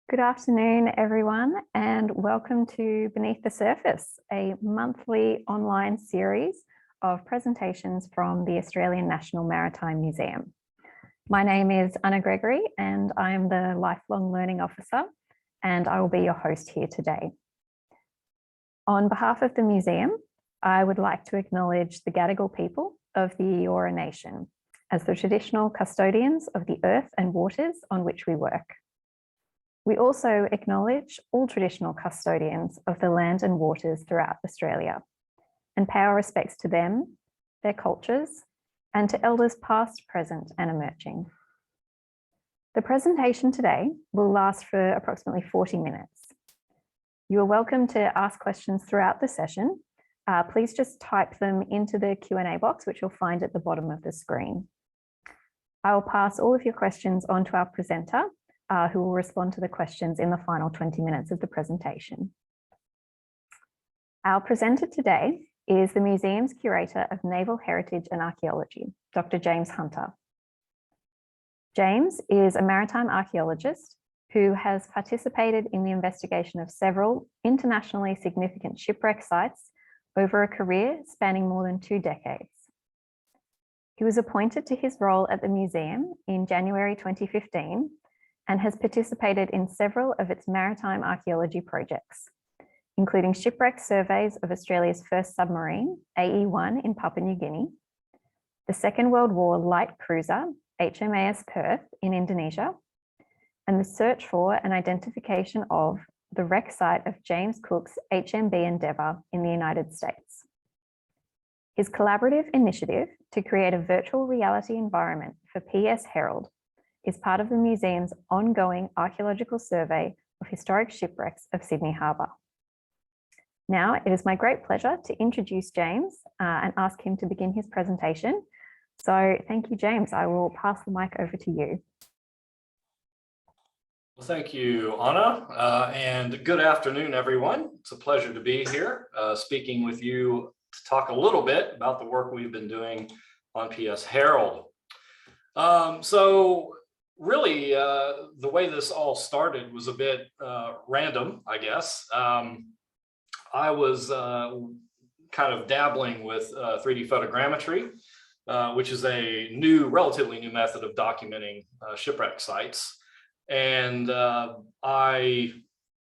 Good afternoon, everyone, and welcome to Beneath the Surface, a monthly online series of presentations from the Australian National Maritime Museum. My name is Anna Gregory, and I am the Lifelong Learning Officer, and I will be your host here today. On behalf of the museum, I would like to acknowledge the Gadigal people of the Eora Nation as the traditional custodians of the earth and waters on which we work. We also acknowledge all traditional custodians of the land and waters throughout Australia and pay our respects to them, their cultures, and to elders past, present, and emerging. The presentation today will last for approximately 40 minutes. You are welcome to ask questions throughout the session. Please just type them into the Q&A box, which you'll find at the bottom of the screen. I will pass all of your questions on to our presenter, who will respond to the questions in the final 20 minutes of the presentation. Our presenter today is the museum's Curator of Naval Heritage and Archaeology, Dr. James Hunter. James is a maritime archaeologist who has participated in the investigation of several internationally significant shipwreck sites over a career spanning more than 2 decades. He was appointed to his role at the museum in January 2015 and has participated in several of its maritime archaeology projects, including shipwreck surveys of Australia's first submarine, AE1 in Papua New Guinea, the Second World War light cruiser, HMAS Perth in Indonesia, and the search for and identification of the wreck site of James Cook's HMB Endeavour in the United States. His collaborative initiative to create a virtual reality environment for PS Herald is part of the museum's ongoing archaeological survey of historic shipwrecks of Sydney Harbour. Now, it is my great pleasure to introduce James and ask him to begin his presentation. So thank you, James. I will pass the mic over to you. Well, thank you, Anna, and good afternoon, everyone. It's a pleasure to be here speaking with you to talk a little bit about the work we've been doing on PS Herald. So really, the way this all started was a bit random, I guess. I was kind of dabbling with 3D photogrammetry, which is a relatively new method of documenting shipwreck sites. And I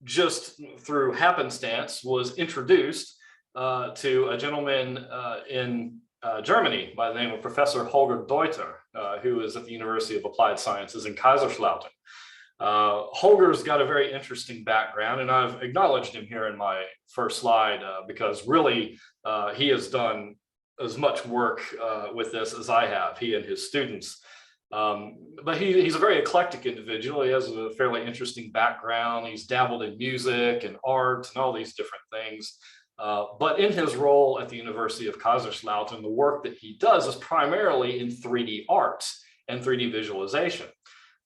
just, through happenstance, was introduced to a gentleman in Germany by the name of Professor Holger Deuter, who is at the University of Applied Sciences in Kaiserslautern. Holger's got a very interesting background, and I've acknowledged him here in my first slide because really he has done as much work with this as I have, he and his students. But he's a very eclectic individual. He has a fairly interesting background. He's dabbled in music and art and all these different things. But in his role at the University of Kaiserslautern, the work that he does is primarily in 3D art and 3D visualization.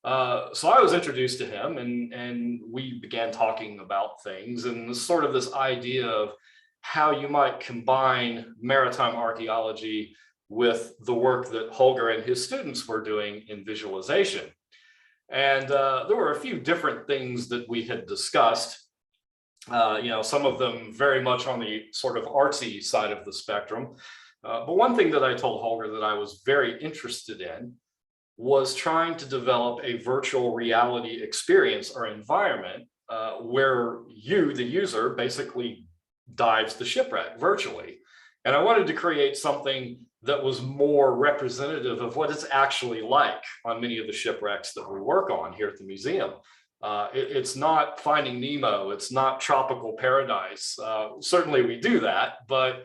So I was introduced to him and we began talking about things and sort of this idea of how you might combine maritime archaeology with the work that Holger and his students were doing in visualization. And there were a few different things that we had discussed. Some of them very much on the sort of artsy side of the spectrum. But one thing that I told Holger that I was very interested in was trying to develop a virtual reality experience or environment where you, the user, basically dives the shipwreck virtually. And I wanted to create something that was more representative of what it's actually like on many of the shipwrecks that we work on here at the museum. It's not Finding Nemo, it's not tropical paradise. Certainly we do that, but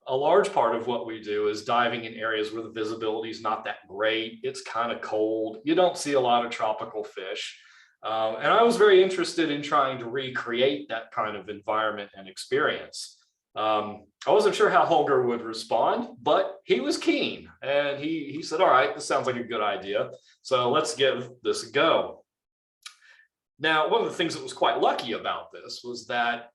a large part of what we do is diving in areas where the visibility is not that great. It's kind of cold. You don't see a lot of tropical fish. And I was very interested in trying to recreate that kind of environment and experience. I wasn't sure how Holger would respond, but he was keen. And he said, all right, this sounds like a good idea. So let's give this a go. Now, one of the things that was quite lucky about this was that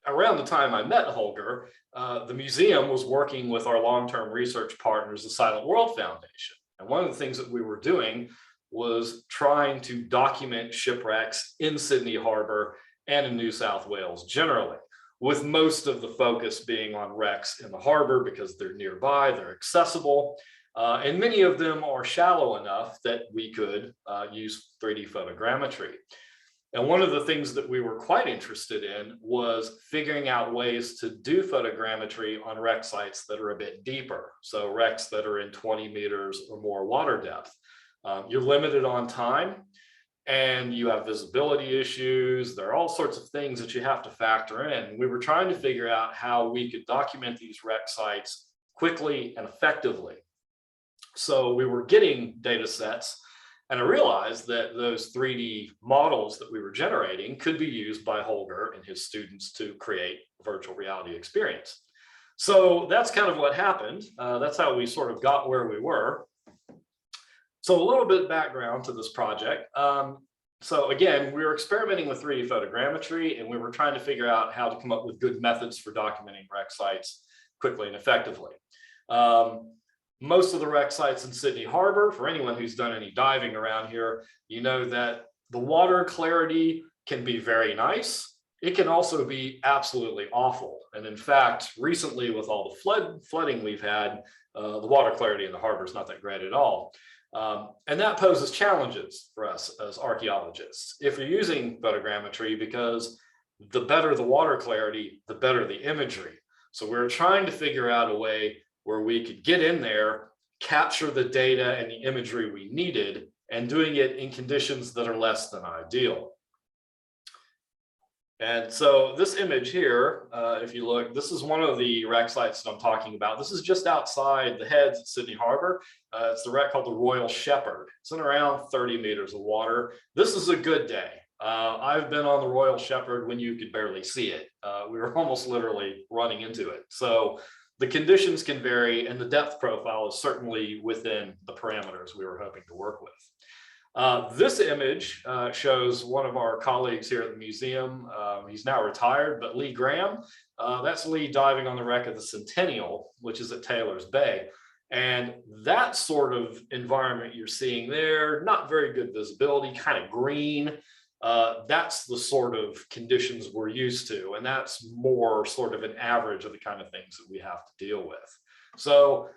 around the time I met Holger, the museum was working with our long-term research partners, the Silentworld Foundation. And one of the things that we were doing was trying to document shipwrecks in Sydney Harbour and in New South Wales generally, with most of the focus being on wrecks in the harbour because they're nearby, they're accessible, and many of them are shallow enough that we could use 3D photogrammetry. And one of the things that we were quite interested in was figuring out ways to do photogrammetry on wreck sites that are a bit deeper. So wrecks that are in 20 meters or more water depth. You're limited on time and you have visibility issues. There are all sorts of things that you have to factor in. We were trying to figure out how we could document these wreck sites quickly and effectively. So we were getting data sets, and I realized that those 3D models that we were generating could be used by Holger and his students to create a virtual reality experience. So that's kind of what happened. That's how we sort of got where we were. So a little bit of background to this project. So again, we were experimenting with 3D photogrammetry, and we were trying to figure out how to come up with good methods for documenting wreck sites quickly and effectively. Most of the wreck sites in Sydney Harbour, for anyone who's done any diving around here, you know that the water clarity can be very nice. It can also be absolutely awful. And in fact, recently with all the flooding we've had, the water clarity in the harbour is not that great at all. And that poses challenges for us as archaeologists if you're using photogrammetry, because the better the water clarity, the better the imagery. So we're trying to figure out a way where we could get in there, capture the data and the imagery we needed, and doing it in conditions that are less than ideal. And so this image here, if you look, this is one of the wreck sites that I'm talking about. This is just outside the heads at Sydney Harbour. It's the wreck called the Royal Shepherd. It's in around 30 meters of water. This is a good day. I've been on the Royal Shepherd when you could barely see it. We were almost literally running into it. So the conditions can vary, and the depth profile is certainly within the parameters we were hoping to work with. This image shows one of our colleagues here at the museum. He's now retired, but Lee Graham. That's Lee diving on the wreck of the Centennial, which is at Taylor's Bay. And that sort of environment you're seeing there, not very good visibility, kind of green. That's the sort of conditions we're used to, and that's more sort of an average of the kind of things that we have to deal with. So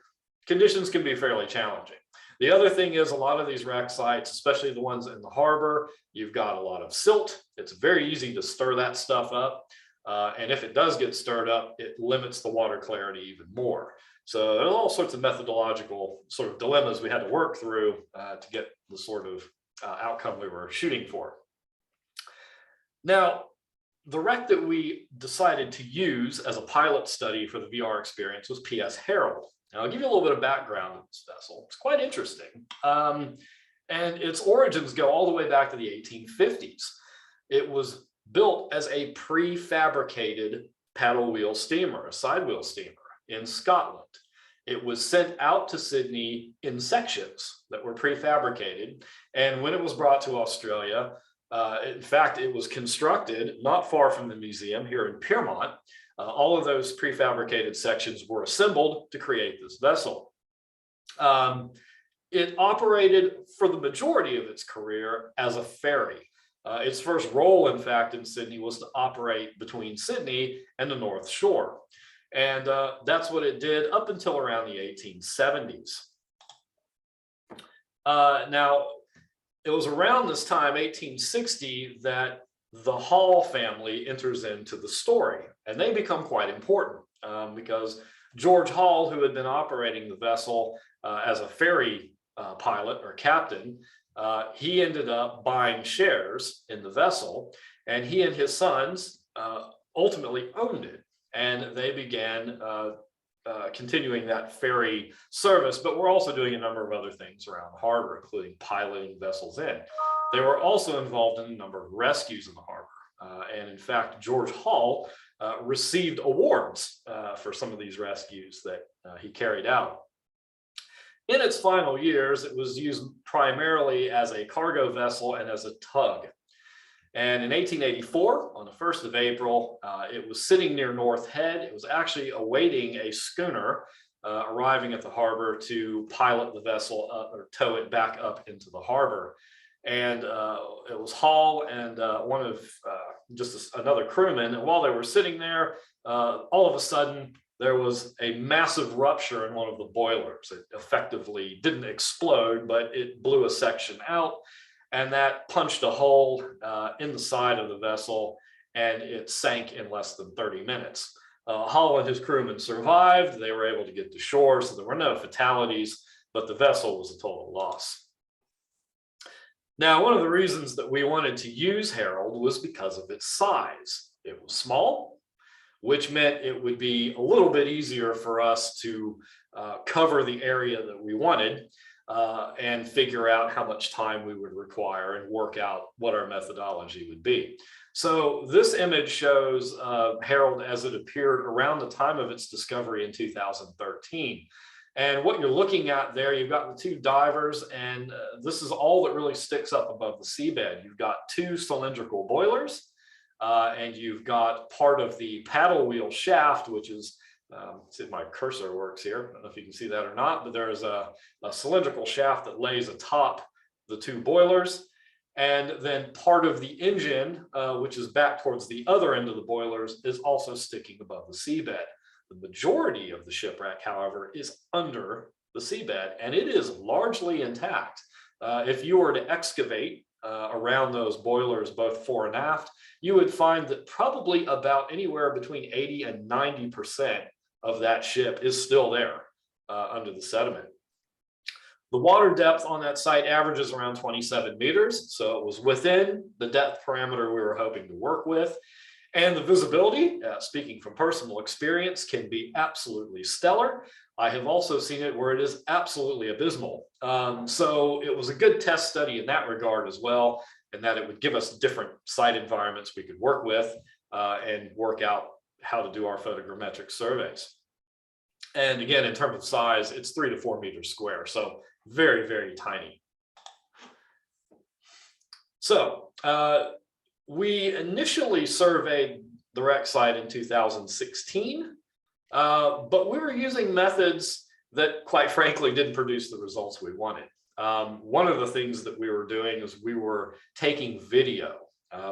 conditions can be fairly challenging. The other thing is a lot of these wreck sites, especially the ones in the harbor, you've got a lot of silt. It's very easy to stir that stuff up. And if it does get stirred up, it limits the water clarity even more. So there's all sorts of methodological sort of dilemmas we had to work through to get the sort of outcome we were shooting for. Now, the wreck that we decided to use as a pilot study for the VR experience was PS Herald. Now, I'll give you a little bit of background on this vessel. It's quite interesting. And its origins go all the way back to the 1850s. It was built as a prefabricated paddle wheel steamer, a side wheel steamer in Scotland. It was sent out to Sydney in sections that were prefabricated. And when it was brought to Australia, in fact, it was constructed not far from the museum here in Pyrmont. All of those prefabricated sections were assembled to create this vessel. It operated for the majority of its career as a ferry. Its first role, in fact, in Sydney was to operate between Sydney and the North Shore. And that's what it did up until around the 1870s. Now, it was around this time, 1860, that the Hall family enters into the story, and they become quite important because George Hall, who had been operating the vessel as a ferry pilot or captain, he ended up buying shares in the vessel, and he and his sons ultimately owned it, and they began continuing that ferry service, but we're also doing a number of other things around the harbor, including piloting vessels in. They were also involved in a number of rescues in the harbor. And in fact, George Hall received awards for some of these rescues that he carried out. In its final years, it was used primarily as a cargo vessel and as a tug. And in 1884, on the 1st of April, it was sitting near North Head. It was actually awaiting a schooner arriving at the harbor to pilot the vessel up or tow it back up into the harbor. And it was Hall and one of another crewman. And while they were sitting there, all of a sudden, there was a massive rupture in one of the boilers. It effectively didn't explode, but it blew a section out, and that punched a hole in the side of the vessel, and it sank in less than 30 minutes. Hall and his crewmen survived. They were able to get to shore, so there were no fatalities, but the vessel was a total loss. Now, one of the reasons that we wanted to use Herald was because of its size. It was small, which meant it would be a little bit easier for us to cover the area that we wanted and figure out how much time we would require and work out what our methodology would be. So this image shows Herald as it appeared around the time of its discovery in 2013. And what you're looking at there, you've got the two divers, and this is all that really sticks up above the seabed. You've got two cylindrical boilers, and you've got part of the paddle wheel shaft, which is, see if my cursor works here. I don't know if you can see that or not, but there is a cylindrical shaft that lays atop the two boilers. And then part of the engine, which is back towards the other end of the boilers, is also sticking above the seabed. The majority of the shipwreck, however, is under the seabed, and it is largely intact. If you were to excavate around those boilers, both fore and aft, you would find that probably about anywhere between 80 and 90% of that ship is still there under the sediment. The water depth on that site averages around 27 meters, so it was within the depth parameter we were hoping to work with. And the visibility, speaking from personal experience, can be absolutely stellar. I have also seen it where it is absolutely abysmal. So it was a good test study in that regard as well, and that it would give us different site environments we could work with and work out how to do our photogrammetric surveys. And again, in terms of size, it's 3 to 4 meters square, so very, very tiny. So we initially surveyed the wreck site in 2016, but we were using methods that, quite frankly, didn't produce the results we wanted. One of the things that we were doing is we were taking video.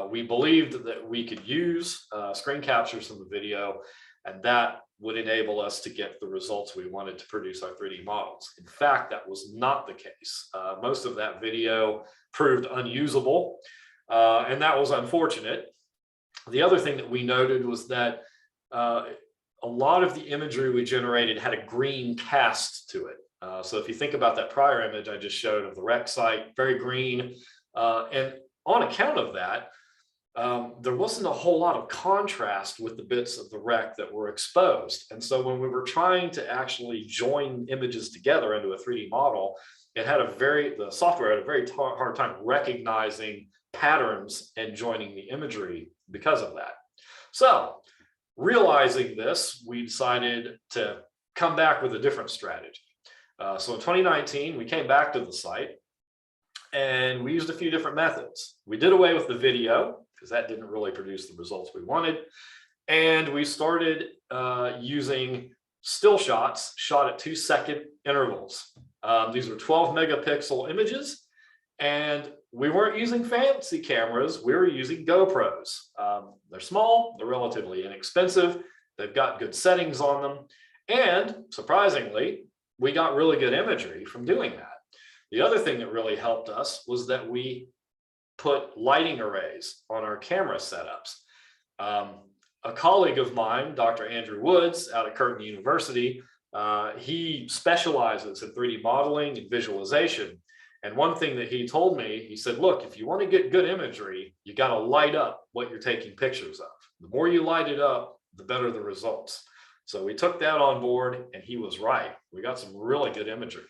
We believed that we could use screen captures from the video, and that would enable us to get the results we wanted to produce our 3D models. In fact, that was not the case. Most of that video proved unusable, and that was unfortunate. The other thing that we noted was that a lot of the imagery we generated had a green cast to it. So if you think about that prior image I just showed of the wreck site, very green, and on account of that, there wasn't a whole lot of contrast with the bits of the wreck that were exposed. And so when we were trying to actually join images together into a 3D model, the software had a very hard time recognizing patterns and joining the imagery because of that. So realizing this, we decided to come back with a different strategy. So in 2019, we came back to the site and we used a few different methods. We did away with the video because that didn't really produce the results we wanted. And we started using still shots shot at 2-second intervals. These were 12 megapixel images, and we weren't using fancy cameras. We were using GoPros. They're small, they're relatively inexpensive. They've got good settings on them. And surprisingly, we got really good imagery from doing that. The other thing that really helped us was that we put lighting arrays on our camera setups. A colleague of mine, Dr. Andrew Woods out at Curtin University, he specializes in 3D modeling and visualization. And one thing that he told me, he said, look, if you want to get good imagery, you got to light up what you're taking pictures of. The more you light it up, the better the results. So we took that on board, and he was right. We got some really good imagery.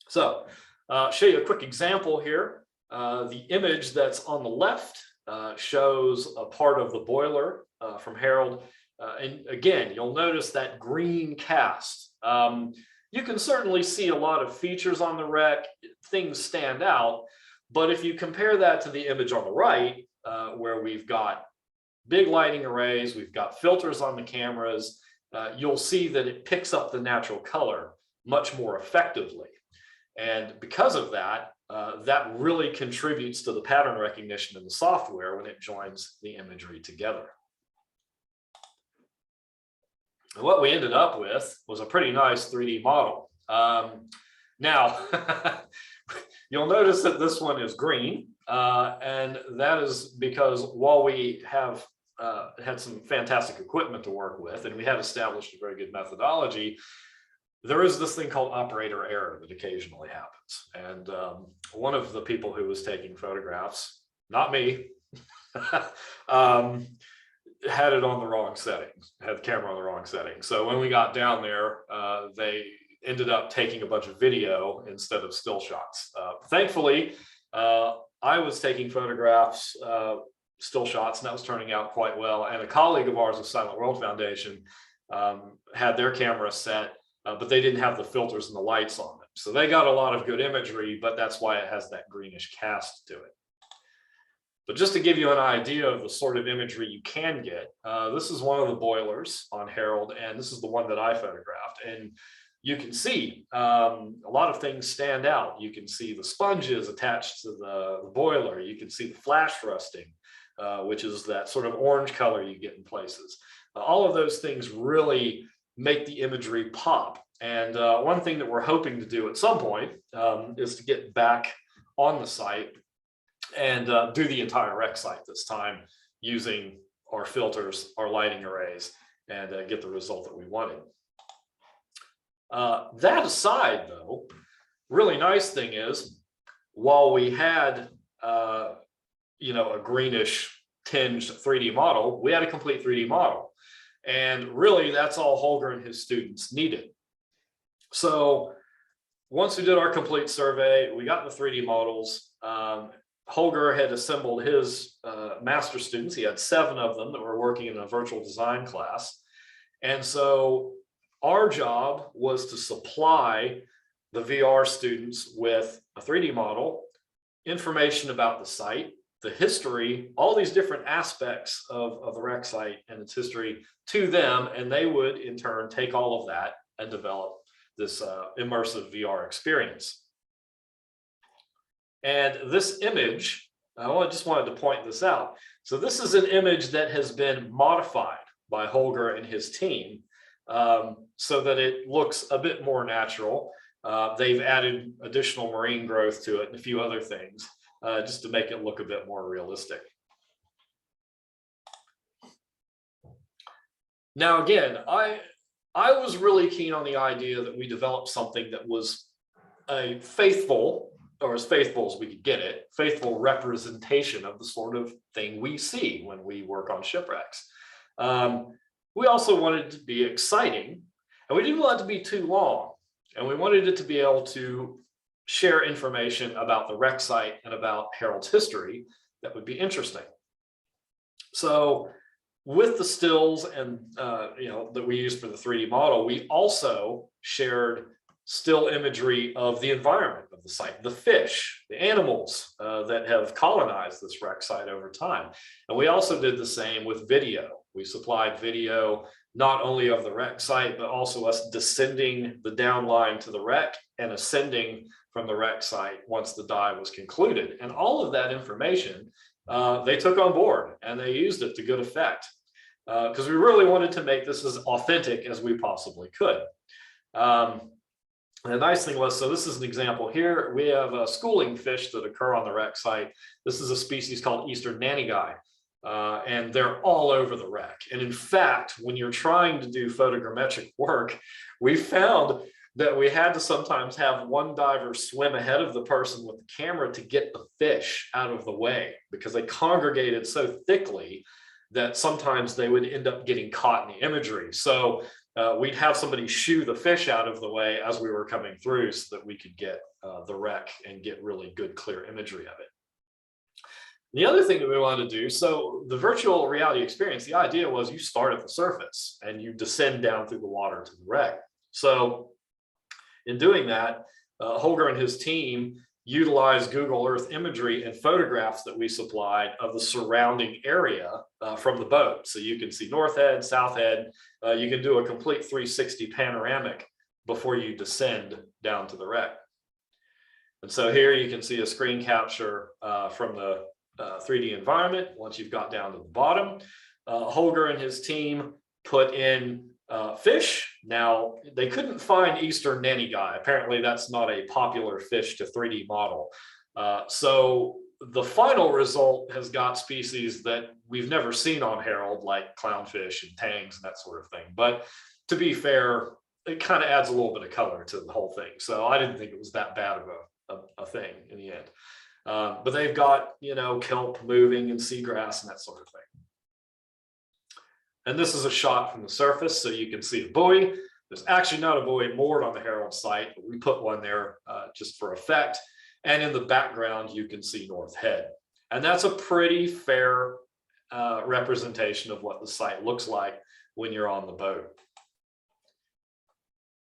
So I'll show you a quick example here. The image that's on the left shows a part of the boiler from Herald. And again, you'll notice that green cast. You can certainly see a lot of features on the wreck. Things stand out. But if you compare that to the image on the right, where we've got big lighting arrays, we've got filters on the cameras, you'll see that it picks up the natural color much more effectively. And because of that, that really contributes to the pattern recognition in the software when it joins the imagery together. And what we ended up with was a pretty nice 3D model. Now, you'll notice that this one is green, and that is because while we have had some fantastic equipment to work with, and we had established a very good methodology, there is this thing called operator error that occasionally happens. And one of the people who was taking photographs, not me, had it on the wrong settings, had the camera on the wrong setting. So when we got down there, they ended up taking a bunch of video instead of still shots. Thankfully, I was taking photographs, still shots, and that was turning out quite well. And a colleague of ours of Silentworld Foundation had their camera set, but they didn't have the filters and the lights on them. So they got a lot of good imagery, but that's why it has that greenish cast to it. But just to give you an idea of the sort of imagery you can get, this is one of the boilers on Herald, and this is the one that I photographed. And you can see a lot of things stand out. You can see the sponges attached to the boiler. You can see the flash rusting, which is that sort of orange color you get in places. All of those things really make the imagery pop. And one thing that we're hoping to do at some point is to get back on the site and do the entire wreck site this time using our filters, our lighting arrays, and get the result that we wanted. That aside, though, really nice thing is, while we had a greenish tinged 3D model, we had a complete 3D model. And really, that's all Holger and his students needed. So once we did our complete survey, we got the 3D models. Holger had assembled his master students. He had 7 of them that were working in a virtual design class. And so our job was to supply the VR students with a 3D model, information about the site, the history, all these different aspects of the wreck site and its history to them, and they would in turn take all of that and develop this immersive VR experience. And this image, I just wanted to point this out. So this is an image that has been modified by Holger and his team so that it looks a bit more natural. They've added additional marine growth to it and a few other things just to make it look a bit more realistic. Now, again, I was really keen on the idea that we develop something that was a faithful, or as faithful as we could get it, faithful representation of the sort of thing we see when we work on shipwrecks. We also wanted it to be exciting, and we didn't want it to be too long. And we wanted it to be able to share information about the wreck site and about Herald's history that would be interesting. So with the stills and that we used for the 3D model, we also shared still imagery of the environment of the site, the fish, the animals that have colonized this wreck site over time. And we also did the same with video. We supplied video not only of the wreck site, but also us descending the downline to the wreck and ascending from the wreck site once the dive was concluded. And all of that information they took on board and they used it to good effect because we really wanted to make this as authentic as we possibly could. And the nice thing was, so this is an example here. We have schooling fish that occur on the wreck site. This is a species called Eastern nannygai. And they're all over the wreck. And in fact, when you're trying to do photogrammetric work, we found that we had to sometimes have one diver swim ahead of the person with the camera to get the fish out of the way because they congregated so thickly that sometimes they would end up getting caught in the imagery. So we'd have somebody shoo the fish out of the way as we were coming through so that we could get the wreck and get really good, clear imagery of it. The other thing that we wanted to do, so the virtual reality experience, the idea was you start at the surface and you descend down through the water to the wreck. So in doing that, Holger and his team utilize Google Earth imagery and photographs that we supplied of the surrounding area from the boat. So you can see North Head, South Head. You can do a complete 360 panoramic before you descend down to the wreck. And so here you can see a screen capture from the 3D environment once you've got down to the bottom. Holger and his team put in fish. Now, they couldn't find Eastern nanny guy. Apparently, that's not a popular fish to 3D model. So the final result has got species that we've never seen on Herald, like clownfish and tangs and that sort of thing. But to be fair, it kind of adds a little bit of color to the whole thing. So I didn't think it was that bad of a thing in the end. But they've got, you know, kelp moving and seagrass and that sort of thing. And this is a shot from the surface, so you can see the buoy. There's actually not a buoy moored on the Herald site, but we put one there just for effect. And in the background, you can see North Head. And that's a pretty fair representation of what the site looks like when you're on the boat.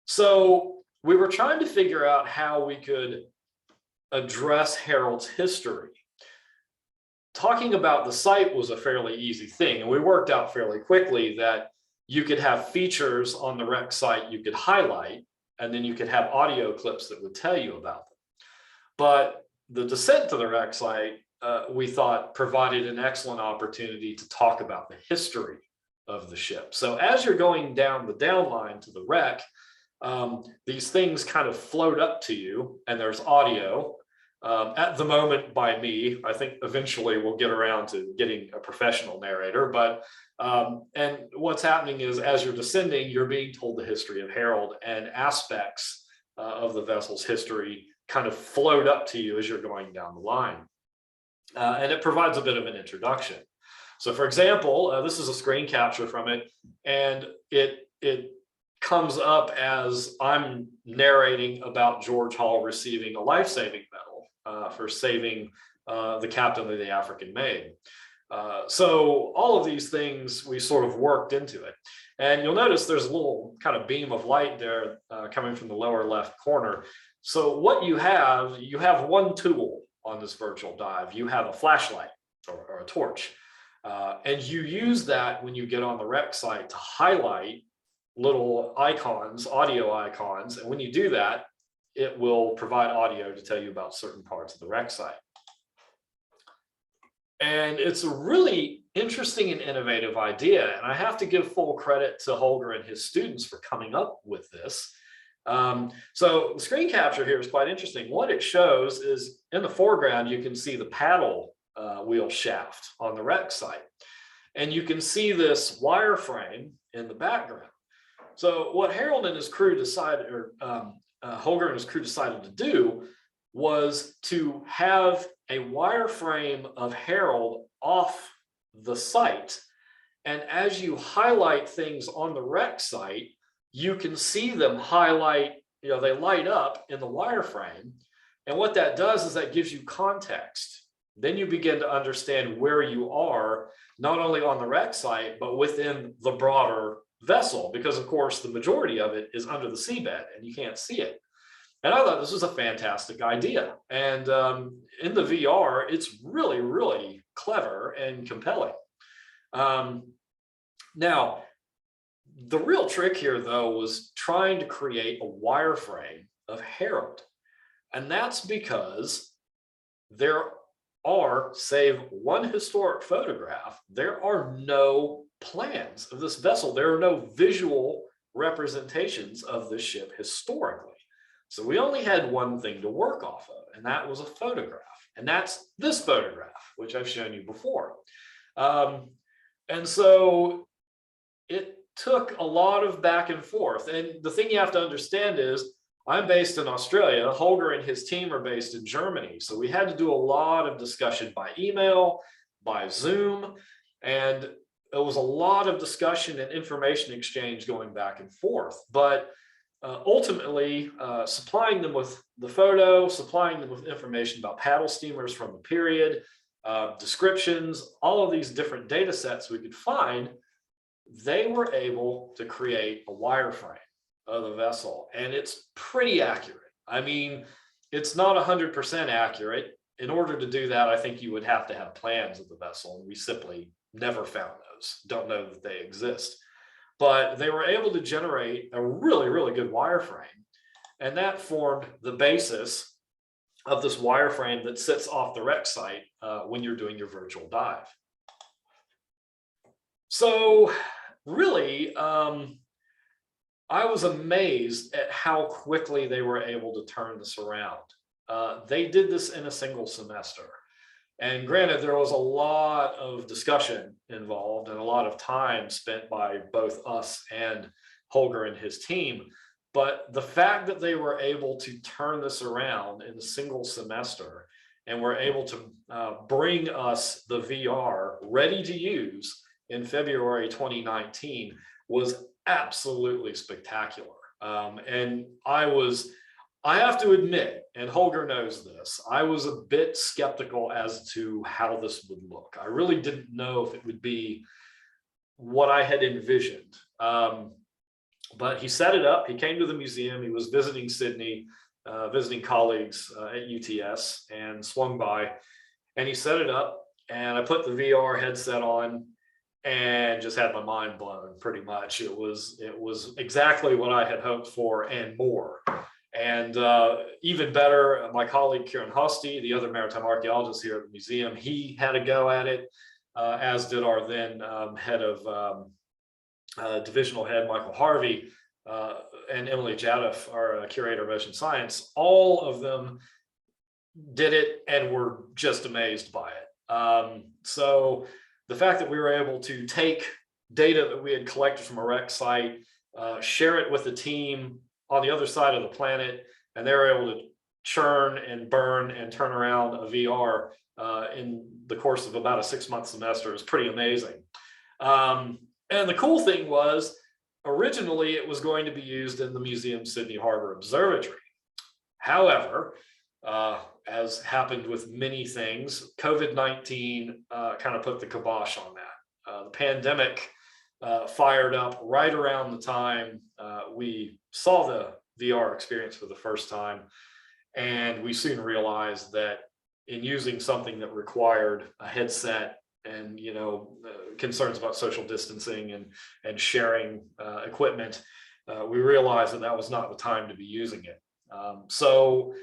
So we were trying to figure out how we could address Herald's history. Talking about the site was a fairly easy thing, and we worked out fairly quickly that you could have features on the wreck site you could highlight, and then you could have audio clips that would tell you about them. But the descent to the wreck site, we thought, provided an excellent opportunity to talk about the history of the ship. So as you're going down the downline to the wreck, these things kind of float up to you, and there's audio. At the moment by me. I think eventually we'll get around to getting a professional narrator, but and what's happening is as you're descending, you're being told the history of Herald, and aspects of the vessel's history kind of float up to you as you're going down the line. And it provides a bit of an introduction. So for example, this is a screen capture from it, and it comes up as I'm narrating about George Hall receiving a life-saving medal for saving the captain of the African Maid. So all of these things we sort of worked into it. And you'll notice there's a little kind of beam of light there coming from the lower left corner. So what you have one tool on this virtual dive. You have a flashlight or a torch. And you use that when you get on the wreck site to highlight little icons, audio icons. And when you do that, it will provide audio to tell you about certain parts of the wreck site. And it's a really interesting and innovative idea. And I have to give full credit to Holger and his students for coming up with this. So the screen capture here is quite interesting. What it shows is in the foreground, you can see the paddle wheel shaft on the wreck site. And you can see this wireframe in the background. So what Harold and his crew decided, or Holger and his crew decided to do, was to have a wireframe of Herald off the site. And as you highlight things on the wreck site, you can see them highlight, you know, they light up in the wireframe. And what that does is that gives you context. Then you begin to understand where you are, not only on the wreck site, but within the broader vessel, because of course the majority of it is under the seabed and you can't see it. And I thought this was a fantastic idea. And in the VR, it's really, really clever and compelling. Now, the real trick here, though, was trying to create a wireframe of Herald. And that's because there are, save one historic photograph, there are no plans of this vessel. There are no visual representations of this ship historically. So we only had one thing to work off of, and that was a photograph. And that's this photograph, which I've shown you before. And so it took a lot of back and forth. And the thing you have to understand is I'm based in Australia. Holger and his team are based in Germany. So we had to do a lot of discussion by email, by Zoom, and it was a lot of discussion and information exchange going back and forth. But ultimately, supplying them with the photo, supplying them with information about paddle steamers from the period, descriptions, all of these different data sets we could find, they were able to create a wireframe of the vessel. And it's pretty accurate. I mean, it's not 100% accurate. In order to do that, I think you would have to have plans of the vessel, and we simply never found those. Don't know that they exist. But they were able to generate a really, really good wireframe, and that formed the basis of this wireframe that sits off the wreck site when you're doing your virtual dive. So really, I was amazed at how quickly they were able to turn this around. They did this in a single semester. And granted, there was a lot of discussion involved and a lot of time spent by both us and Holger and his team. But the fact that they were able to turn this around in a single semester and were able to bring us the VR ready to use in February 2019 was absolutely spectacular. And I have to admit, and Holger knows this, I was a bit skeptical as to how this would look. I really didn't know if it would be what I had envisioned. But he set it up. He came to the museum. He was visiting Sydney, visiting colleagues at UTS, and swung by. And he set it up, and I put the VR headset on and just had my mind blown pretty much. It was exactly what I had hoped for and more. And even better, my colleague Kieran Hosty, the other maritime archaeologist here at the museum, he had a go at it, as did our then head of divisional head, Michael Harvey, and Emily Jadif, our curator of ocean science. All of them did it and were just amazed by it. So the fact that we were able to take data that we had collected from a wreck site, share it with the team on the other side of the planet, and they were able to churn and burn and turn around a VR in the course of about a 6-month semester is pretty amazing. And the cool thing was, originally it was going to be used in the museum's Sydney Harbour Observatory. However, as happened with many things, COVID-19 kind of put the kibosh on that. The pandemic fired up right around the time we saw the VR experience for the first time. And we soon realized that in using something that required a headset and concerns about social distancing and sharing equipment, we realized that that was not the time to be using it. So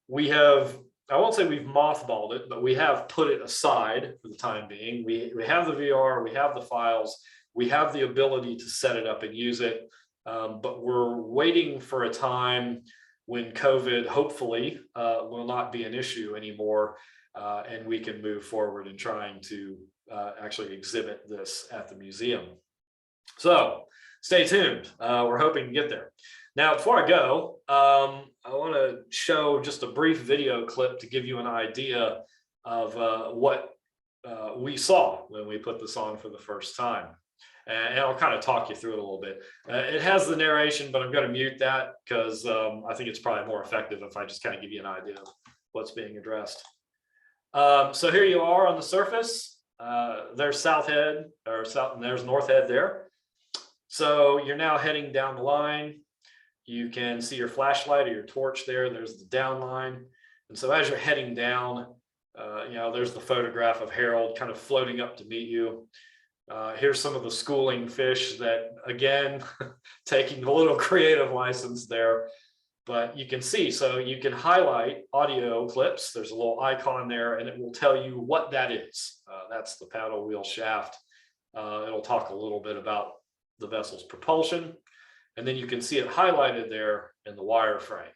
we have, I won't say we've mothballed it, but we have put it aside for the time being. We have the VR, we have the files, we have the ability to set it up and use it, but we're waiting for a time when COVID hopefully will not be an issue anymore, and we can move forward in trying to actually exhibit this at the museum. So stay tuned. We're hoping to get there. Now, before I go, I want to show just a brief video clip to give you an idea of what we saw when we put this on for the first time. And I'll kind of talk you through it a little bit. It has the narration, but I'm going to mute that because I think it's probably more effective if I just kind of give you an idea of what's being addressed. So here you are on the surface. There's South Head, or South, and there's North Head there. So you're now heading down the line. You can see your flashlight or your torch there. There's the down line. And so as you're heading down, there's the photograph of Herald kind of floating up to meet you. Here's some of the schooling fish that, again, taking a little creative license there, but you can see, so you can highlight audio clips. There's a little icon there and it will tell you what that is. That's the paddle wheel shaft. It'll talk a little bit about the vessel's propulsion, and then you can see it highlighted there in the wireframe.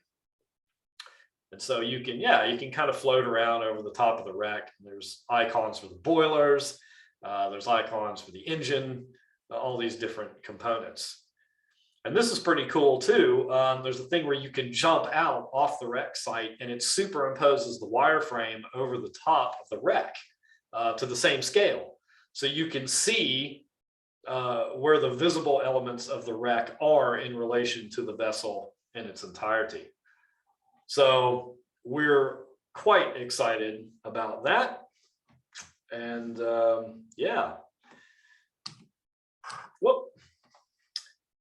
And so you can kind of float around over the top of the wreck. There's icons for the boilers. There's icons for the engine, all these different components. And this is pretty cool too. There's a thing where you can jump out off the wreck site and it superimposes the wireframe over the top of the wreck to the same scale. So you can see where the visible elements of the wreck are in relation to the vessel in its entirety. So we're quite excited about that. And yeah. Whoop.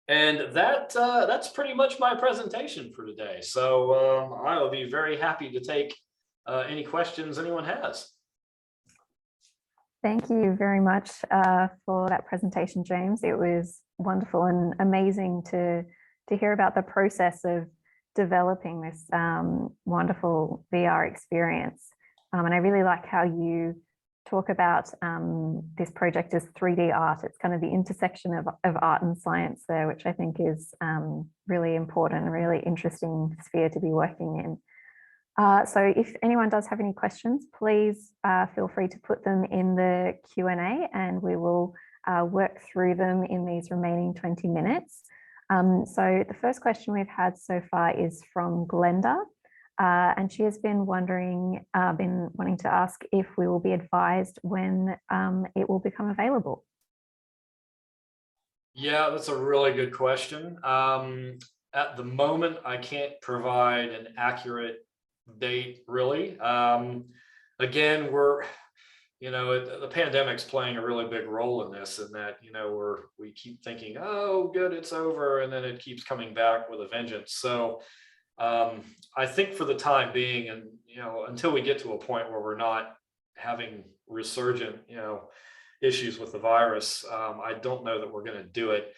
And that's pretty much my presentation for today. So I will be very happy to take any questions anyone has. Thank you very much for that presentation, James. It was wonderful and amazing to hear about the process of developing this wonderful VR experience. And I really like how you talk about this project as 3D art. It's kind of the intersection of art and science there, which I think is really important, really interesting sphere to be working in. So if anyone does have any questions, please feel free to put them in the Q&A and we will work through them in these remaining 20 minutes. So the first question we've had so far is from Glenda, and she has been wanting to ask if we will be advised when it will become available. Yeah, that's a really good question. At the moment, I can't provide an accurate date, really. Again, the pandemic's playing a really big role in this, and that, we keep thinking, oh, good, it's over, and then it keeps coming back with a vengeance. So I think for the time being, and until we get to a point where we're not having resurgent, issues with the virus, I don't know that we're going to do it.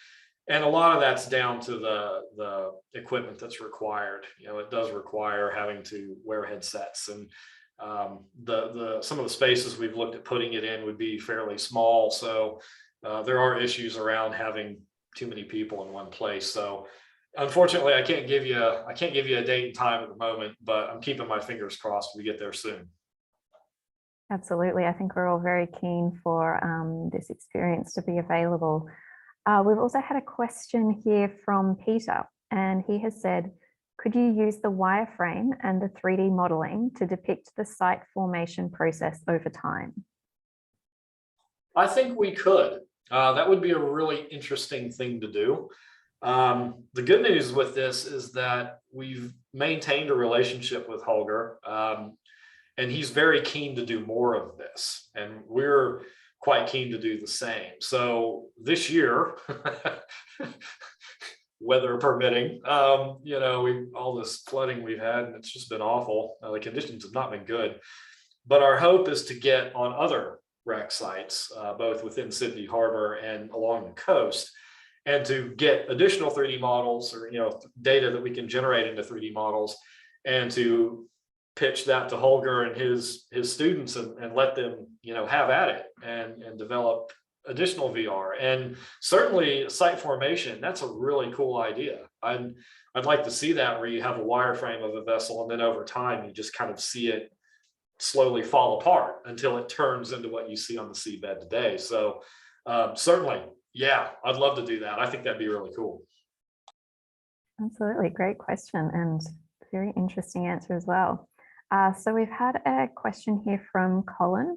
And a lot of that's down to the equipment that's required. It does require having to wear headsets, and some of the spaces we've looked at putting it in would be fairly small. So there are issues around having too many people in one place. So unfortunately, I can't give you a date and time at the moment, but I'm keeping my fingers crossed we get there soon. Absolutely. I think we're all very keen for this experience to be available. We've also had a question here from Peter, and he has said, could you use the wireframe and the 3D modeling to depict the site formation process over time? I think we could. That would be a really interesting thing to do. The good news with this is that we've maintained a relationship with Holger, and he's very keen to do more of this, and we're quite keen to do the same. So this year, weather permitting, all this flooding we've had, and it's just been awful. The conditions have not been good, but our hope is to get on other wreck sites, both within Sydney Harbour and along the coast, and to get additional 3D models or data that we can generate into 3D models, and to pitch that to Holger and his students and let them have at it and develop additional VR. And certainly site formation, that's a really cool idea. I'd like to see that, where you have a wireframe of a vessel, and then over time you just kind of see it slowly fall apart until it turns into what you see on the seabed today. So certainly, yeah, I'd love to do that. I think that'd be really cool. Absolutely, great question and very interesting answer as well. So we've had a question here from Colin.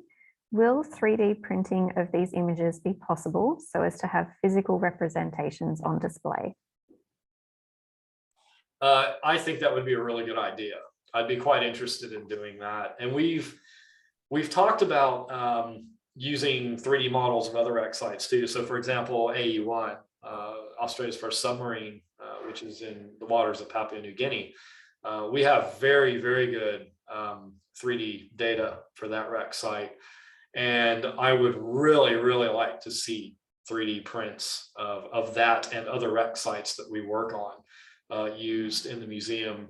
Will 3D printing of these images be possible so as to have physical representations on display? I think that would be a really good idea. I'd be quite interested in doing that. And we've talked about using 3D models of other wreck sites too. So for example, AE1, Australia's first submarine, which is in the waters of Papua New Guinea. We have very, very good 3D data for that wreck site. And I would really, really like to see 3D prints of that and other wreck sites that we work on used in the museum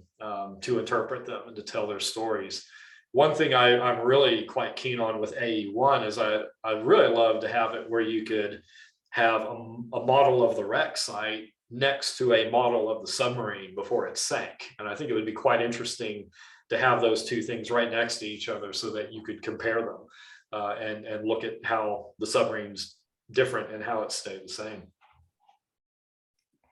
to interpret them and to tell their stories. One thing I'm really quite keen on with AE1 is I'd really love to have it where you could have a model of the wreck site next to a model of the submarine before it sank. And I think it would be quite interesting to have those two things right next to each other so that you could compare them and look at how the submarine's different and how it stayed the same.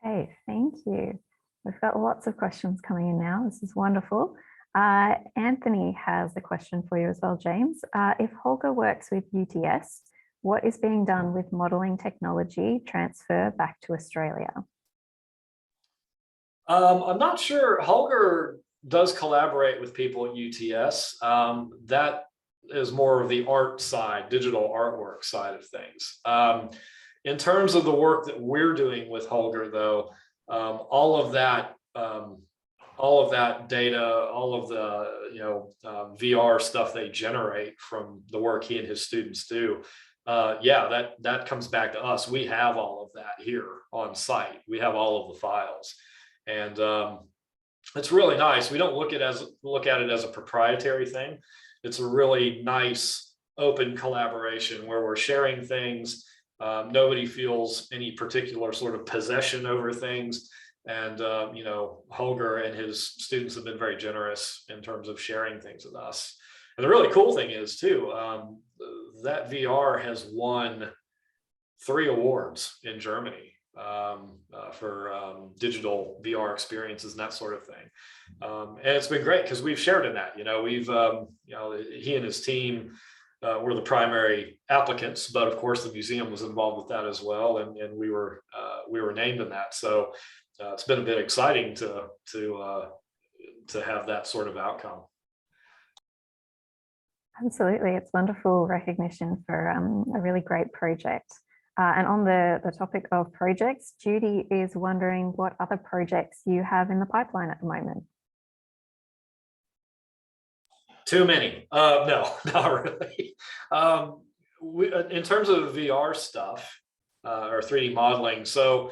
Okay, thank you. We've got lots of questions coming in now. This is wonderful. Anthony has a question for you as well, James. If Holger works with UTS, what is being done with modelling technology transfer back to Australia? I'm not sure. Holger does collaborate with people at UTS. That is more of the art side, digital artwork side of things. In terms of the work that we're doing with Holger, though, all of that data, all of the VR stuff they generate from the work he and his students do, yeah, that comes back to us. We have all of that here on site. We have all of the files, and it's really nice. We don't look at it as a proprietary thing. It's a really nice open collaboration where we're sharing things. Nobody feels any particular sort of possession over things. And, Holger and his students have been very generous in terms of sharing things with us. And the really cool thing is too, that VR has won 3 awards in Germany for digital VR experiences and that sort of thing. And it's been great because we've shared in that. He and his team were the primary applicants, but of course the museum was involved with that as well, and we were named in that. So it's been a bit exciting to have that sort of outcome. Absolutely, it's wonderful recognition for a really great project. And on the topic of projects, Judy is wondering what other projects you have in the pipeline at the moment. Too many. No, not really. In terms of VR stuff or 3D modeling, so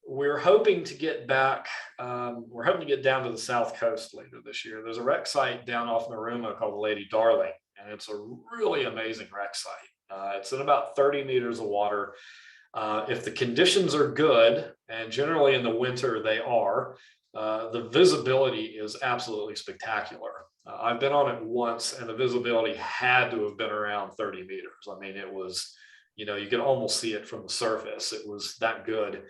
we're hoping to get back. We're hoping to get down to the South Coast later this year. There's a wreck site down off Narooma called the Lady Darling, and it's a really amazing wreck site. It's in about 30 meters of water. If the conditions are good, and generally in the winter they are, the visibility is absolutely spectacular. I've been on it once, and the visibility had to have been around 30 meters. I mean, it was, you could almost see it from the surface. It was that good.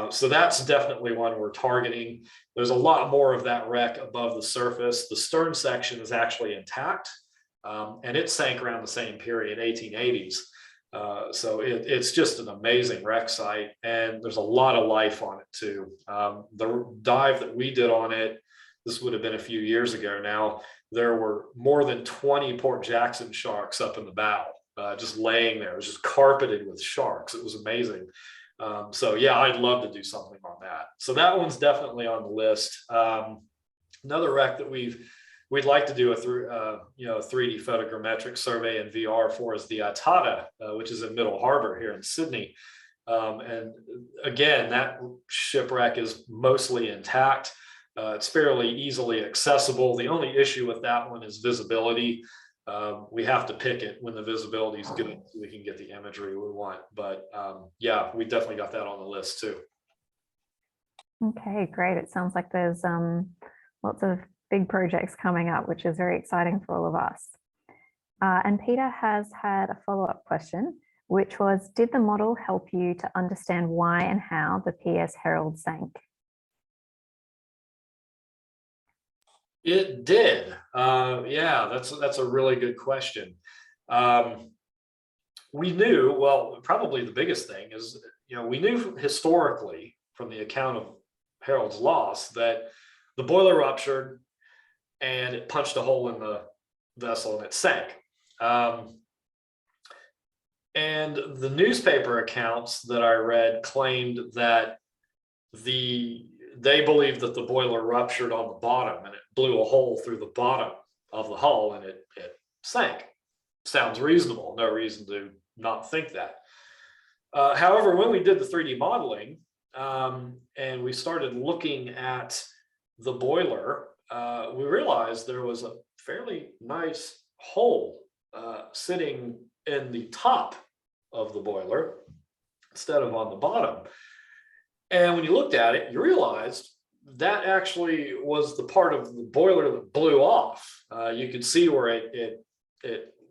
So that's definitely one we're targeting. There's a lot more of that wreck above the surface. The stern section is actually intact, and it sank around the same period, 1880s. So it's just an amazing wreck site, and there's a lot of life on it too. The dive that we did on it, this would have been a few years ago now, there were more than 20 Port Jackson sharks up in the bow, just laying there. It was just carpeted with sharks. It was amazing. So yeah, I'd love to do something on that. So that one's definitely on the list. Another wreck that we'd like to do a 3D photogrammetric survey in VR for is the Atata, which is in Middle Harbour here in Sydney. And again, that shipwreck is mostly intact. It's fairly easily accessible. The only issue with that one is visibility. We have to pick it when the visibility is good so we can get the imagery we want. But yeah, we definitely got that on the list too. Okay, great. It sounds like there's lots of big projects coming up, which is very exciting for all of us. And Peter has had a follow-up question, which was, did the model help you to understand why and how the PS Herald sank? It did. Yeah, that's a really good question. We knew, well, probably the biggest thing is, we knew historically from the account of Herald's loss that the boiler ruptured and it punched a hole in the vessel and it sank. And the newspaper accounts that I read claimed that they believed that the boiler ruptured on the bottom and it blew a hole through the bottom of the hull and it sank. Sounds reasonable. No reason to not think that. However, when we did the 3D modeling and we started looking at the boiler, we realized there was a fairly nice hole sitting in the top of the boiler instead of on the bottom. And when you looked at it, you realized that actually was the part of the boiler that blew off. You could see where it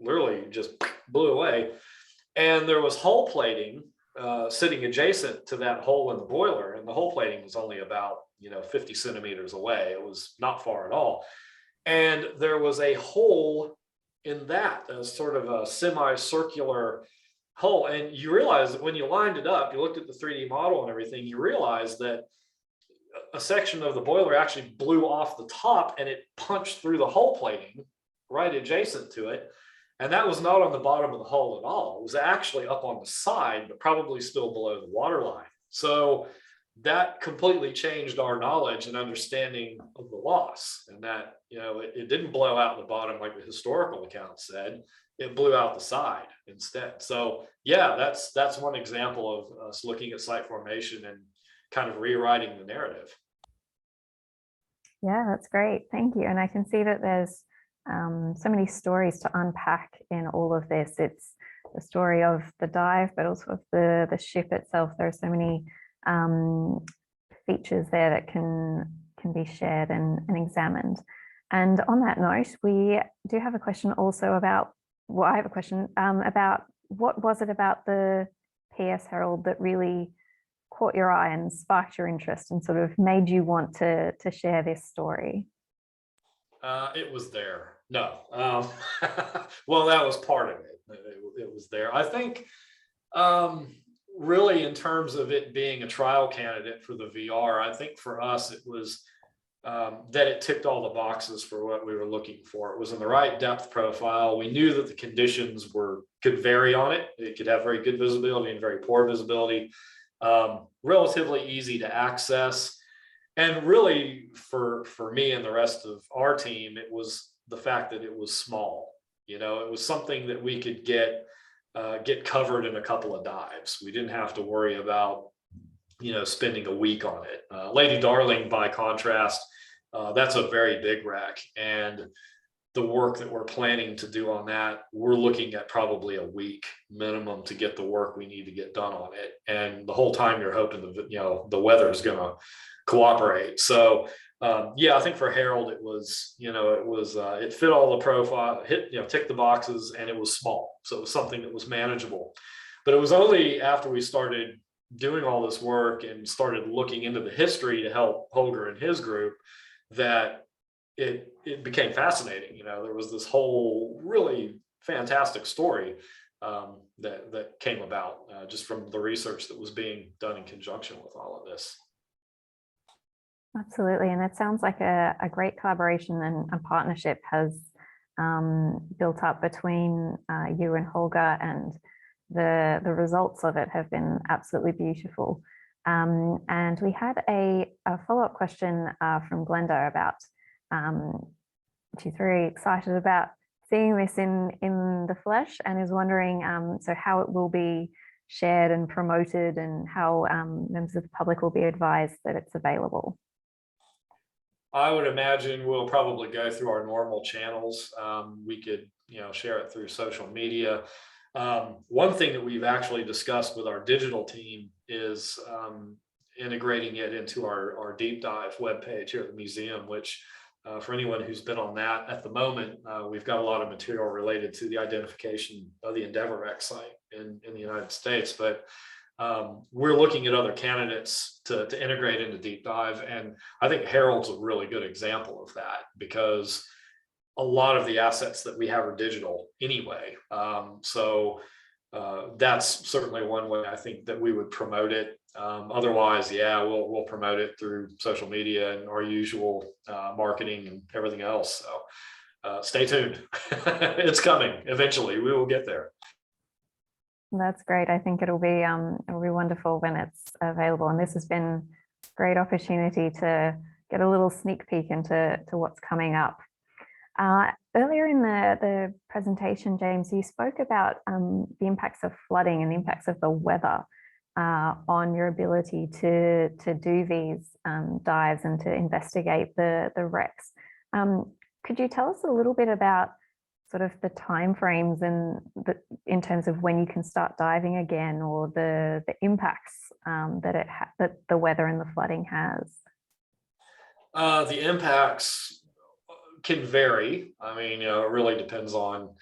literally just blew away. And there was hull plating sitting adjacent to that hole in the boiler. And the hull plating was only about 50 centimeters away. It was not far at all. And there was a hole in that, as sort of a semicircular hole. And you realize that when you lined it up, you looked at the 3D model and everything, you realize that a section of the boiler actually blew off the top and it punched through the hull plating right adjacent to it. And that was not on the bottom of the hull at all. It was actually up on the side, but probably still below the waterline. So that completely changed our knowledge and understanding of the loss. And that, it didn't blow out the bottom like the historical account said. It blew out the side instead. So yeah, that's one example of us looking at site formation and kind of rewriting the narrative. Yeah, that's great. Thank you. And I can see that there's so many stories to unpack in all of this. It's the story of the dive, but also of the ship itself. There are so many features there that can be shared and examined. And on that note, we do have a question also about, well, I have a question about what was it about the PS Herald that really caught your eye and sparked your interest and sort of made you want to share this story? It was there. No. Well, that was part of it. It was there. I think really in terms of it being a trial candidate for the VR, I think for us it was that it ticked all the boxes for what we were looking for. It was in the right depth profile. We knew that the conditions could vary on it. It could have very good visibility and very poor visibility. Relatively easy to access. And really for me and the rest of our team, it was the fact that it was small. It was something that we could get covered in a couple of dives. We didn't have to worry about, spending a week on it. Lady Darling, by contrast, that's a very big wreck. And the work that we're planning to do on that, we're looking at probably a week minimum to get the work we need to get done on it. And the whole time you're hoping the weather is going to cooperate. So yeah, I think for Herald, it fit all the profile, ticked the boxes, and it was small. So it was something that was manageable. But it was only after we started doing all this work and started looking into the history to help Holger and his group that it became fascinating. There was this whole really fantastic story that came about just from the research that was being done in conjunction with all of this. Absolutely. And it sounds like a great collaboration and partnership has built up between you and Holger, and the results of it have been absolutely beautiful. And we had a follow-up question from Glenda about, she's very excited about seeing this in the flesh and is wondering so how it will be shared and promoted and how members of the public will be advised that it's available. I would imagine we'll probably go through our normal channels. We could, share it through social media. One thing that we've actually discussed with our digital team is integrating it into our deep dive webpage here at the museum, which for anyone who's been on that at the moment, we've got a lot of material related to the identification of the Endeavour wreck site in the United States. But we're looking at other candidates to integrate into deep dive. And I think Herald's a really good example of that, because a lot of the assets that we have are digital anyway. So that's certainly one way I think that we would promote it. Otherwise, yeah, we'll promote it through social media and our usual marketing and everything else. So stay tuned. It's coming. Eventually, we will get there. That's great. I think it'll be wonderful when it's available. And this has been a great opportunity to get a little sneak peek into what's coming up. Earlier in the presentation, James, you spoke about the impacts of flooding and the impacts of the weather on your ability to do these dives and to investigate the wrecks. Could you tell us a little bit about sort of the timeframes and in terms of when you can start diving again, or the impacts that the weather and the flooding has? The impacts can vary. I mean, it really depends on,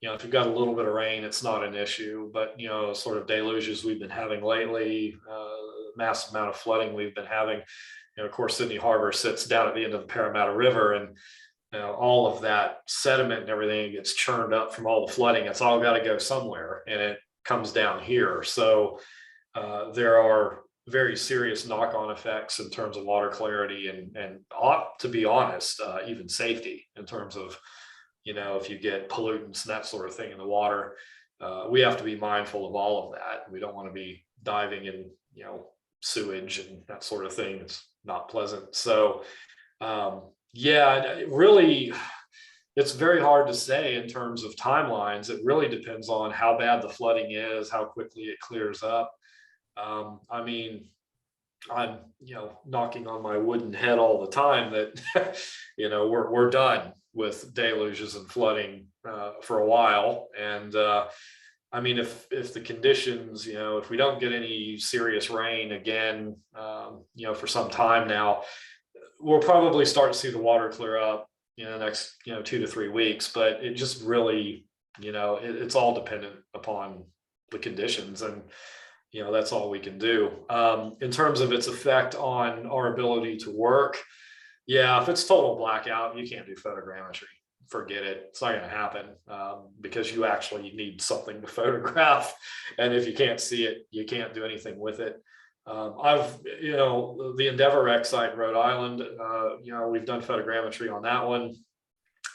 if you've got a little bit of rain, it's not an issue, but, sort of deluges we've been having lately, massive amount of flooding we've been having. Of course, Sydney Harbour sits down at the end of the Parramatta River, and all of that sediment and everything gets churned up from all the flooding. It's all got to go somewhere, and it comes down here. So there are very serious knock-on effects in terms of water clarity and to be honest, even safety in terms of, if you get pollutants and that sort of thing in the water. We have to be mindful of all of that. We don't want to be diving in, sewage and that sort of thing. It's not pleasant. So, yeah, really, it's very hard to say in terms of timelines. It really depends on how bad the flooding is, how quickly it clears up. I mean, I'm, knocking on my wooden head all the time that, we're done with deluges and flooding for a while. And I mean, if the conditions, if we don't get any serious rain again, for some time now, we'll probably start to see the water clear up in the next, 2 to 3 weeks. But it just really, it's all dependent upon the conditions, and that's all we can do. In terms of its effect on our ability to work, yeah, if it's total blackout, you can't do photogrammetry. Forget it. It's not going to happen because you actually need something to photograph. And if you can't see it, you can't do anything with it. The Endeavour wreck site in Rhode Island, we've done photogrammetry on that one.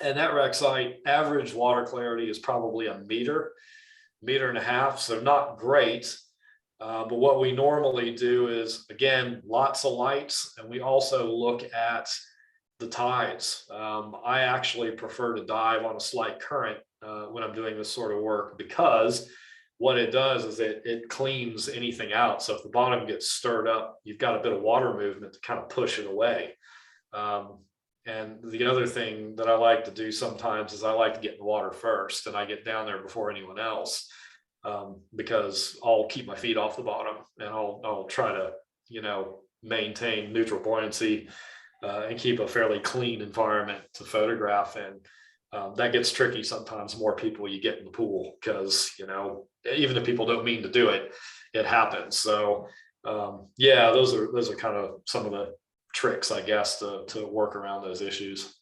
And that wreck site, average water clarity is probably a meter and a half. So not great. But what we normally do is, again, lots of lights. And we also look at the tides. I actually prefer to dive on a slight current when I'm doing this sort of work, because what it does is it cleans anything out. So if the bottom gets stirred up, you've got a bit of water movement to kind of push it away. And the other thing that I like to do sometimes is I like to get in the water first, and I get down there before anyone else, because I'll keep my feet off the bottom, and I'll try to, maintain neutral buoyancy and keep a fairly clean environment to photograph in. That gets tricky sometimes. The more people you get in the pool, because even if people don't mean to do it, it happens. So yeah, those are kind of some of the tricks, I guess, to work around those issues.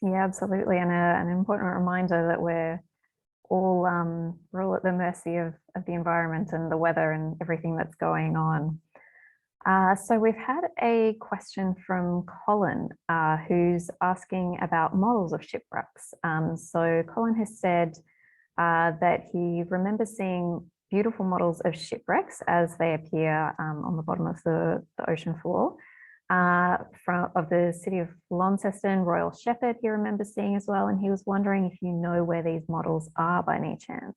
Yeah, absolutely, and an important reminder that we're all at the mercy of the environment and the weather and everything that's going on. So we've had a question from Colin, who's asking about models of shipwrecks. So Colin has said that he remembers seeing beautiful models of shipwrecks as they appear on the bottom of the ocean floor. Of the city of Launceston, Royal Shepherd, he remembers seeing as well. And he was wondering if you know where these models are by any chance.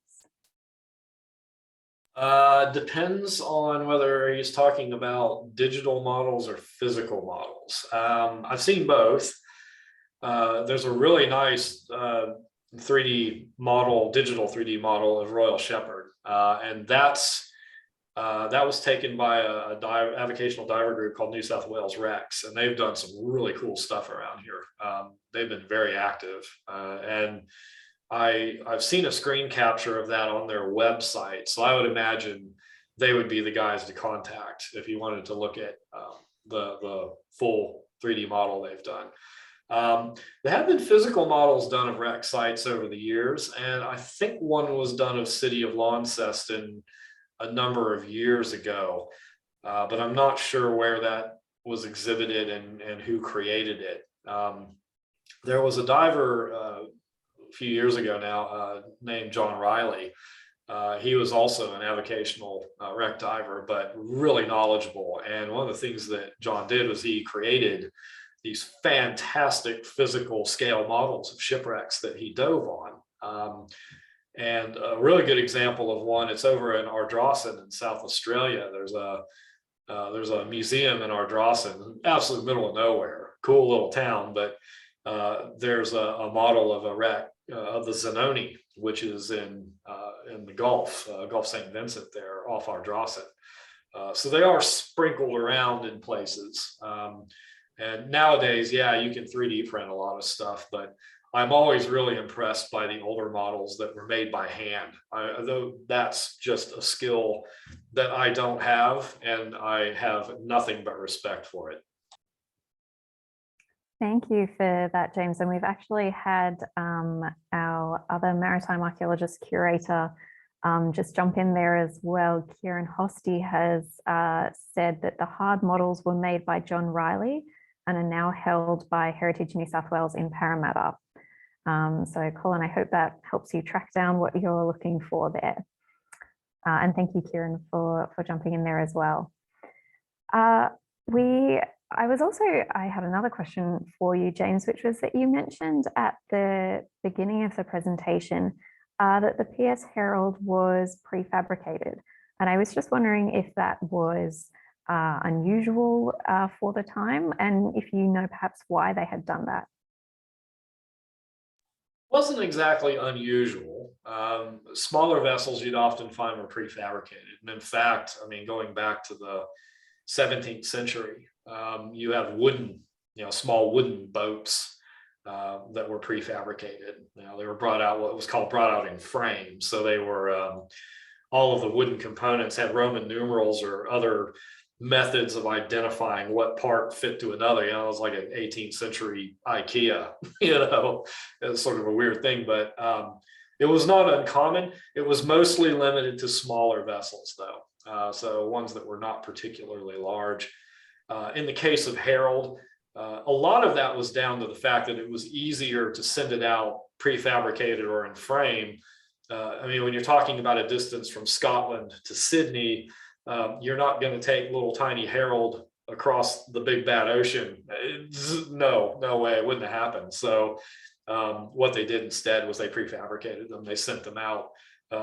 Depends on whether he's talking about digital models or physical models. I've seen both. There's a really nice 3D model, digital 3D model of Royal Shepherd, and that was taken by a avocational diver group called New South Wales Wrecks, and they've done some really cool stuff around here. They've been very active, and I've seen a screen capture of that on their website. So I would imagine they would be the guys to contact if you wanted to look at the full 3D model they've done. There have been physical models done of wreck sites over the years, and I think one was done of City of Launceston a number of years ago, but I'm not sure where that was exhibited and who created it. There was a diver a few years ago now named John Riley. He was also an avocational wreck diver, but really knowledgeable. And one of the things that John did was he created these fantastic physical scale models of shipwrecks that he dove on. And a really good example of one, it's over in Ardrossan in South Australia. There's a museum in Ardrossan, absolute middle of nowhere, cool little town, but there's a model of a wreck of the Zanoni, which is in the Gulf St. Vincent there off Ardrossan. So they are sprinkled around in places. And nowadays, yeah, you can 3D print a lot of stuff, but I'm always really impressed by the older models that were made by hand. Though that's just a skill that I don't have, and I have nothing but respect for it. Thank you for that, James. And we've actually had our other maritime archaeologist curator just jump in there as well. Kieran Hosty has said that the hard models were made by John Riley and are now held by Heritage New South Wales in Parramatta. So Colin, I hope that helps you track down what you're looking for there. And thank you, Kieran, for jumping in there as well. I had another question for you, James, which was that you mentioned at the beginning of the presentation that the PS Herald was prefabricated. And I was just wondering if that was unusual for the time, and if you know perhaps why they had done that. Wasn't exactly unusual. Smaller vessels you'd often find were prefabricated. And in fact, I mean, going back to the 17th century, you have wooden, small wooden boats that were prefabricated. They were brought out in frames. So they were, all of the wooden components had Roman numerals or other methods of identifying what part fit to another. It was like an 18th century IKEA, it's sort of a weird thing, but it was not uncommon. It was mostly limited to smaller vessels though. So ones that were not particularly large. In the case of Herald, a lot of that was down to the fact that it was easier to send it out prefabricated or in frame. I mean, when you're talking about a distance from Scotland to Sydney, you're not going to take little tiny Herald across the big bad ocean. No way, it wouldn't have happened. So what they did instead was they prefabricated them. They sent them out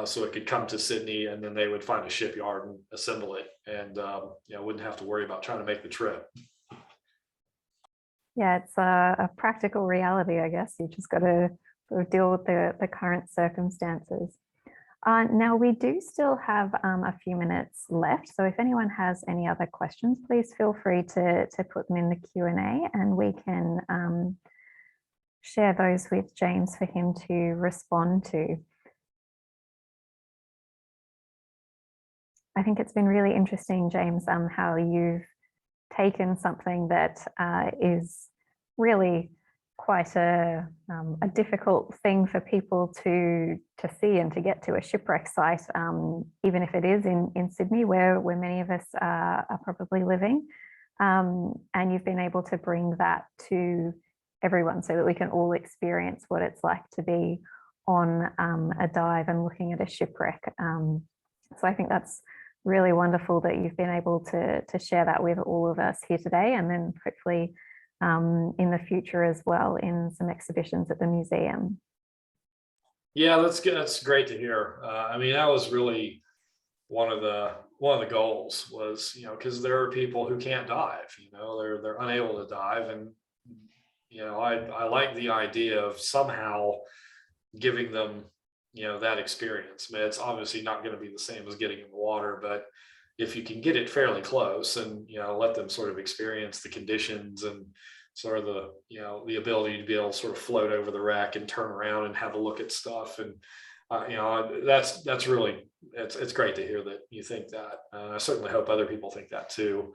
so it could come to Sydney, and then they would find a shipyard and assemble it, and wouldn't have to worry about trying to make the trip. Yeah, it's a practical reality, I guess. You just got to sort of deal with the current circumstances. Now, we do still have a few minutes left, so if anyone has any other questions, please feel free to put them in the Q&A, and we can share those with James for him to respond to. I think it's been really interesting, James, how you've taken something that is really quite a difficult thing for people to see and to get to a shipwreck site, even if it is in Sydney, where many of us are probably living. And you've been able to bring that to everyone so that we can all experience what it's like to be on a dive and looking at a shipwreck. So I think that's really wonderful that you've been able to share that with all of us here today, and then hopefully in the future as well in some exhibitions at the museum. Yeah, that's good. That's great to hear. I mean, that was really one of the goals was, because there are people who can't dive, they're unable to dive, and I like the idea of somehow giving them that experience. I mean, it's obviously not going to be the same as getting in the water, but if you can get it fairly close and let them sort of experience the conditions and sort of the ability to be able to sort of float over the wreck and turn around and have a look at stuff, and that's really, it's great to hear that you think that. I certainly hope other people think that too.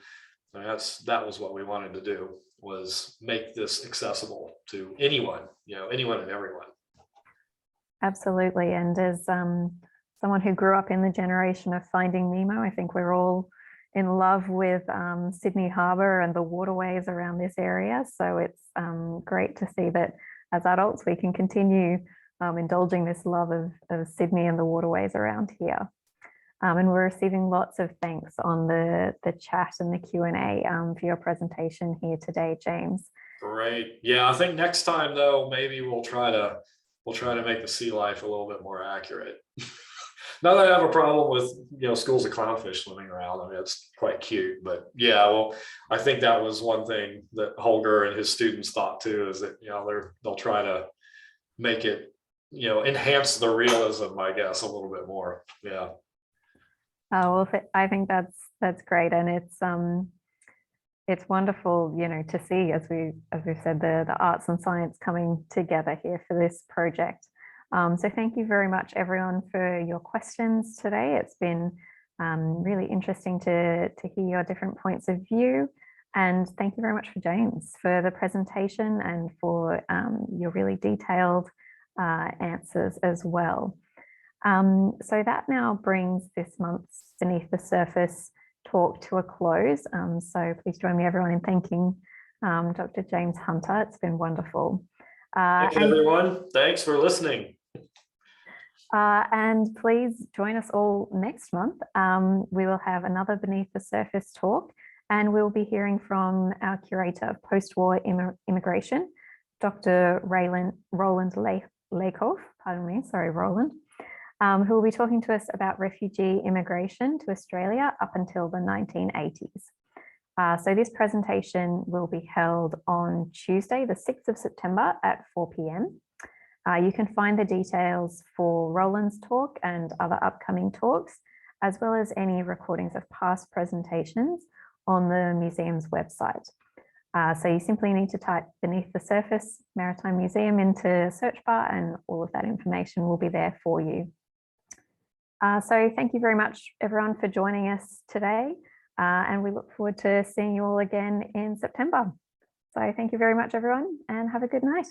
I mean, that was what we wanted to do, was make this accessible to anyone, anyone and everyone. Absolutely. And as someone who grew up in the generation of Finding Nemo, I think we're all in love with Sydney Harbour and the waterways around this area. So it's great to see that as adults we can continue indulging this love of Sydney and the waterways around here. And we're receiving lots of thanks on the chat and the Q&A for your presentation here today, James. Great. Yeah, I think next time though, maybe we'll try to make the sea life a little bit more accurate. Not that I have a problem with schools of clownfish swimming around. I mean, it's quite cute, but yeah, well, I think that was one thing that Holger and his students thought too, is that they'll try to make it enhance the realism, I guess, a little bit more. Yeah. Well, I think that's great, and it's wonderful, to see, as we've said, the arts and science coming together here for this project. So thank you very much, everyone, for your questions today. It's been really interesting to hear your different points of view, and thank you very much for James for the presentation and for your really detailed answers as well. So that now brings this month's Beneath the Surface talk to a close. So please join me, everyone, in thanking Dr. James Hunter. It's been wonderful. Thanks, And everyone. Thanks for listening. and please join us all next month. We will have another Beneath the Surface talk, and we'll be hearing from our curator of post-war immigration, Dr. Roland Lakoff, pardon me, sorry, Roland, who will be talking to us about refugee immigration to Australia up until the 1980s. So this presentation will be held on Tuesday, the 6th of September at 4 p.m. You can find the details for Roland's talk and other upcoming talks, as well as any recordings of past presentations on the museum's website. So you simply need to type Beneath the Surface Maritime Museum into search bar, and all of that information will be there for you. So thank you very much, everyone, for joining us today. And we look forward to seeing you all again in September. So thank you very much, everyone, and have a good night.